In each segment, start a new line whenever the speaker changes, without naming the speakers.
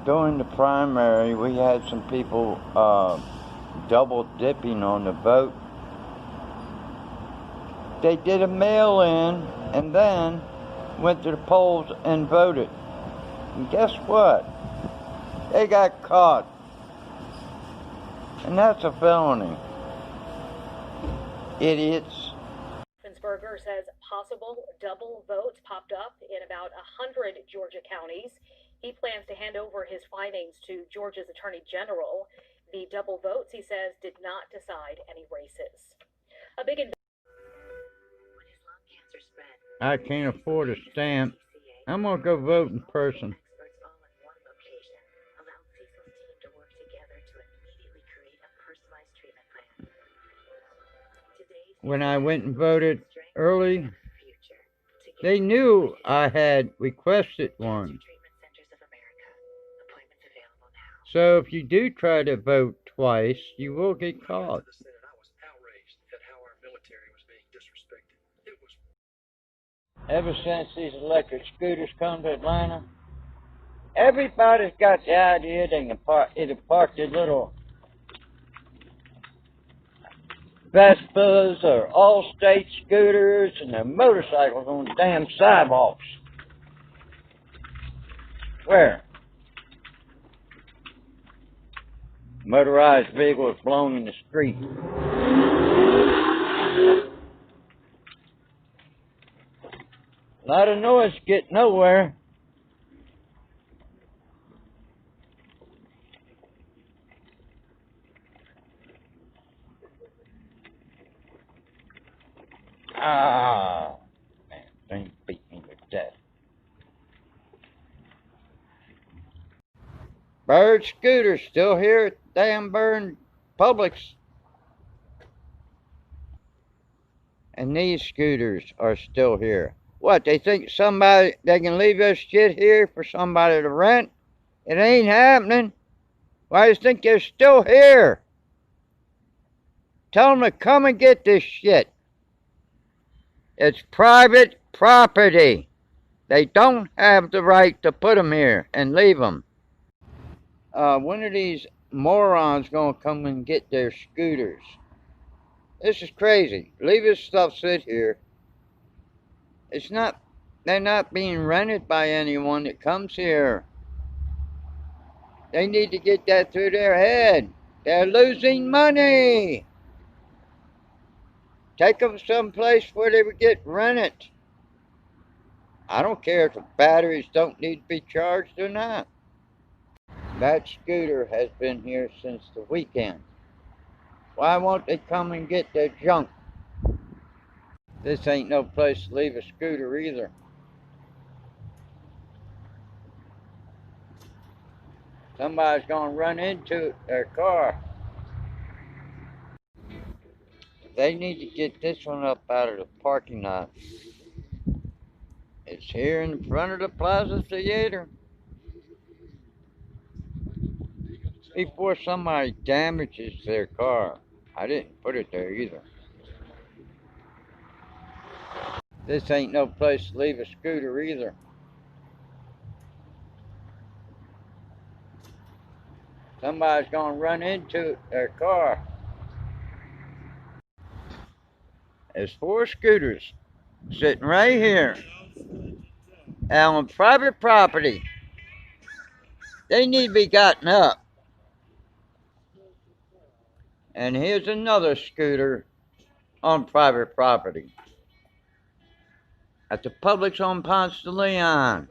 During the primary, we had some people double dipping on the vote. They did a mail-in and then went to the polls and voted. And guess what? They got caught. And that's a felony. Idiots.
Raveing says possible double votes popped up in about 100 Georgia counties. He plans to hand over his findings to Georgia's Attorney General. The double votes, he says, did not decide any races. A big
I can't afford a stamp. I'm gonna go vote in person. When I went and voted early, they knew I had requested one. So if you do try to vote twice, you will get caught. Ever since these electric scooters come to Atlanta, everybody's got the idea they can park their little Vespas or All-State scooters and their motorcycles on the damn sidewalks. Where? Motorized vehicles blown in the street. A lot of noise, get nowhere. Ah, man, thing beat me to death. Bird scooters still here at damn Burn Publix. And these scooters are still here. What, they think they can leave this shit here for somebody to rent? It ain't happening. Why do you think they're still here? Tell them to come and get this shit. It's private property. They don't have the right to put them here and leave them. When are these morons gonna come and get their scooters? This is crazy. Leave this stuff sit here. They're not being rented by anyone that comes here. They need to get that through their head. They're losing money. Take them someplace where they would get rented. I don't care if the batteries don't need to be charged or not. That scooter has been here since the weekend. Why won't they come and get their junk? This ain't no place to leave a scooter either. Somebody's gonna run into their car. They need to get this one up out of the parking lot. It's here in front of the Plaza Theater. Before somebody damages their car. I didn't put it there either. This ain't no place to leave a scooter either. Somebody's gonna run into their car. There's 4 scooters sitting right here on private property. They need to be gotten up. And here's another scooter on private property at the Publix on Ponce de Leon.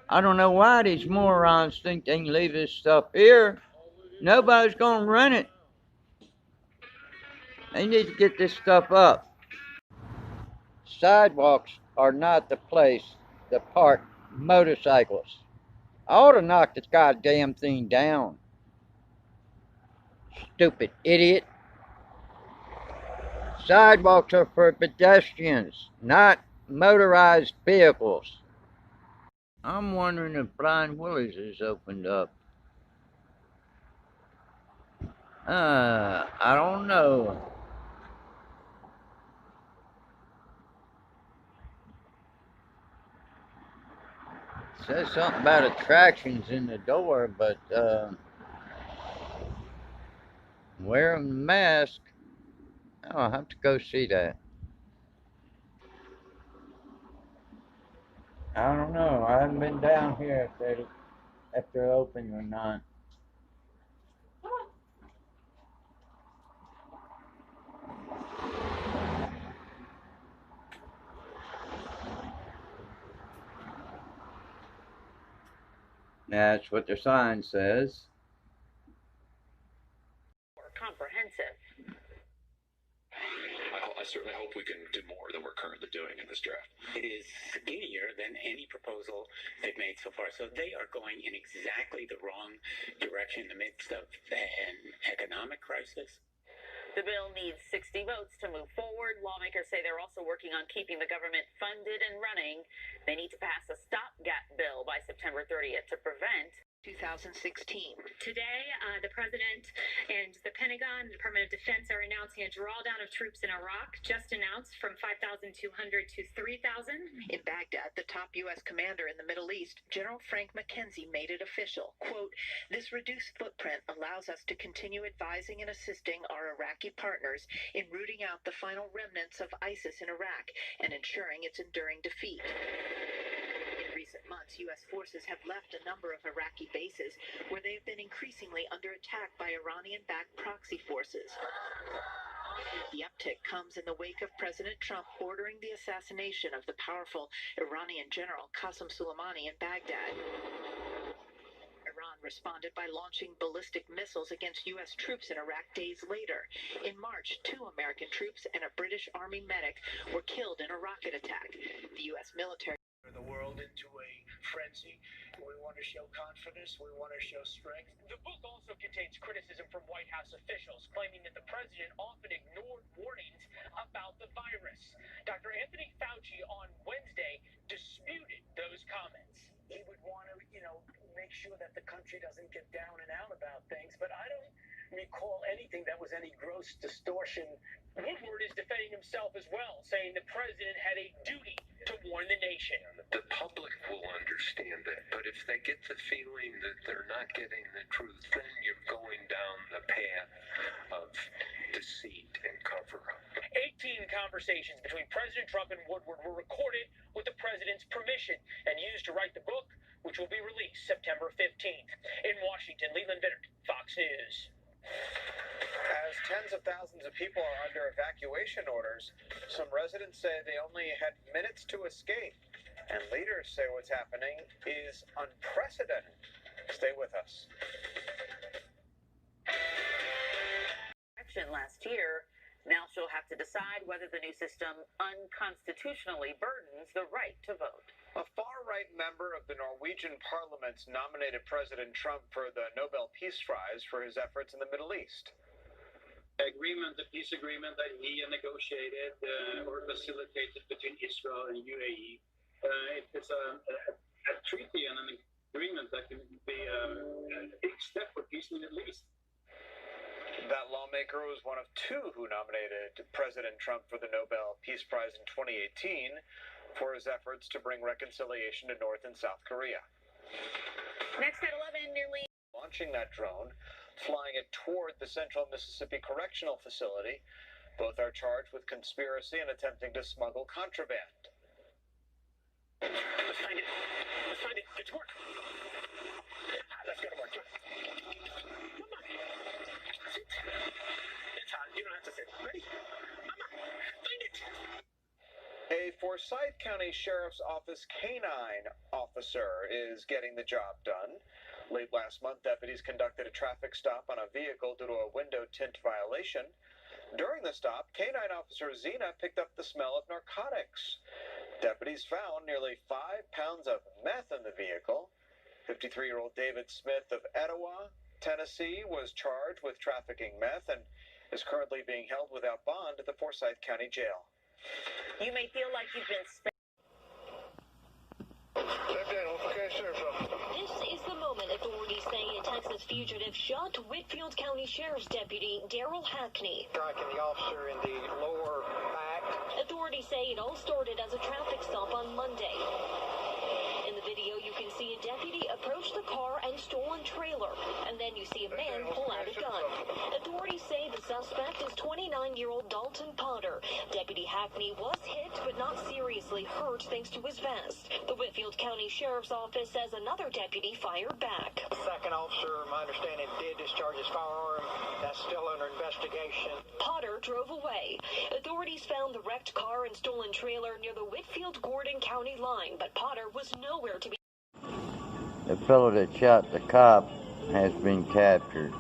I don't know why these morons think they can leave this stuff here. Nobody's gonna rent it. They need to get this stuff up. Sidewalks are not the place to park motorcycles. I ought to knock this goddamn thing down. Stupid idiot. Sidewalks are for pedestrians, not motorized vehicles. I'm wondering if Blind Willie's is opened up. I don't know. Says something about attractions in the door, but wearing a mask, I'll have to go see that. I don't know. I haven't been down here if they're open or not. That's what their sign says.
Comprehensive.
I certainly hope we can do more than we're currently doing in this draft.
It is skinnier than any proposal they've made so far. So they are going in exactly the wrong direction in the midst of an economic crisis.
The bill needs 60 votes to move forward. Lawmakers say they're also working on keeping the government funded and running. They need to pass a stopgap bill by September 30th to prevent 2016.
Today, the President and the Pentagon, the Department of Defense are announcing a drawdown of troops in Iraq, just announced from 5,200 to 3,000.
In Baghdad, the top U.S. commander in the Middle East, General Frank McKenzie, made it official. Quote, "This reduced footprint allows us to continue advising and assisting our Iraqi partners in rooting out the final remnants of ISIS in Iraq and ensuring its enduring defeat." In recent months, U.S. forces have left a number of Iraqi bases where they have been increasingly under attack by Iranian-backed proxy forces. The uptick comes in the wake of President Trump ordering the assassination of the powerful Iranian general Qasem Soleimani in Baghdad. Iran responded by launching ballistic missiles against U.S. troops in Iraq days later. In March, 2 American troops and a British Army medic were killed in a rocket attack. The U.S. military
the world into a frenzy. We want to show confidence. We want to show strength.
The book also contains criticism from White House officials claiming that the president often ignored warnings about the virus. Dr. Anthony Fauci on Wednesday disputed those comments.
He would want to, make sure that the country doesn't get down and out about things, but I don't recall anything that was any gross distortion.
Woodward is defending himself as well, saying the president had a duty to warn the nation.
The public will understand that, but if they get the feeling that they're not getting the truth, then you're going down the path of deceit and cover-up.
18 conversations between President Trump and Woodward were recorded with the president's permission and used to write the book, which will be released September 15th. In Washington, Leland Vittert, Fox News.
As tens of thousands of people are under evacuation orders, some residents say they only had minutes to escape, and leaders say what's happening is unprecedented. Stay with us.
Last year, now she'll have to decide whether the new system unconstitutionally burdens the right to vote.
A far-right member of the Norwegian parliament nominated President Trump for the Nobel Peace Prize for his efforts in the Middle East.
The peace agreement that he negotiated or facilitated between Israel and UAE, it's a treaty and an agreement that can be a big step for peace in the Middle East.
That lawmaker was one of 2 who nominated President Trump for the Nobel Peace Prize in 2018 for his efforts to bring reconciliation to North and South Korea.
Next at 11, nearly
launching that drone, flying it toward the Central Mississippi Correctional Facility. Both are charged with conspiracy and attempting to smuggle contraband.
Let's find it. It's work. Let's go to work. Come on. Sit. It's hot. You don't have to sit. Ready? Mama, find it.
A Forsyth County Sheriff's Office canine officer is getting the job done. Late last month, deputies conducted a traffic stop on a vehicle due to a window tint violation. During the stop, canine officer Zena picked up the smell of narcotics. Deputies found nearly 5 pounds of meth in the vehicle. 53-year-old David Smith of Etowah, Tennessee, was charged with trafficking meth and is currently being held without bond at the Forsyth County Jail.
You may feel like you've been
This is the moment authorities say a Texas fugitive shot Whitfield County Sheriff's Deputy Daryl Hackney.
Striking the officer in the lower back.
Authorities say it all started as a traffic stop on Monday. In the video, you can see see a deputy approach the car and stolen trailer, and then you see a man pull out a gun. Authorities say the suspect is 29-year-old Dalton Potter. Deputy Hackney was hit but not seriously hurt thanks to his vest. The Whitfield County Sheriff's Office says another deputy fired back.
The second officer, my understanding, did discharge his firearm. That's still under investigation.
Potter drove away. Authorities found the wrecked car and stolen trailer near the Whitfield-Gordon County line, but Potter was nowhere to be.
The fellow that shot the cop has been captured.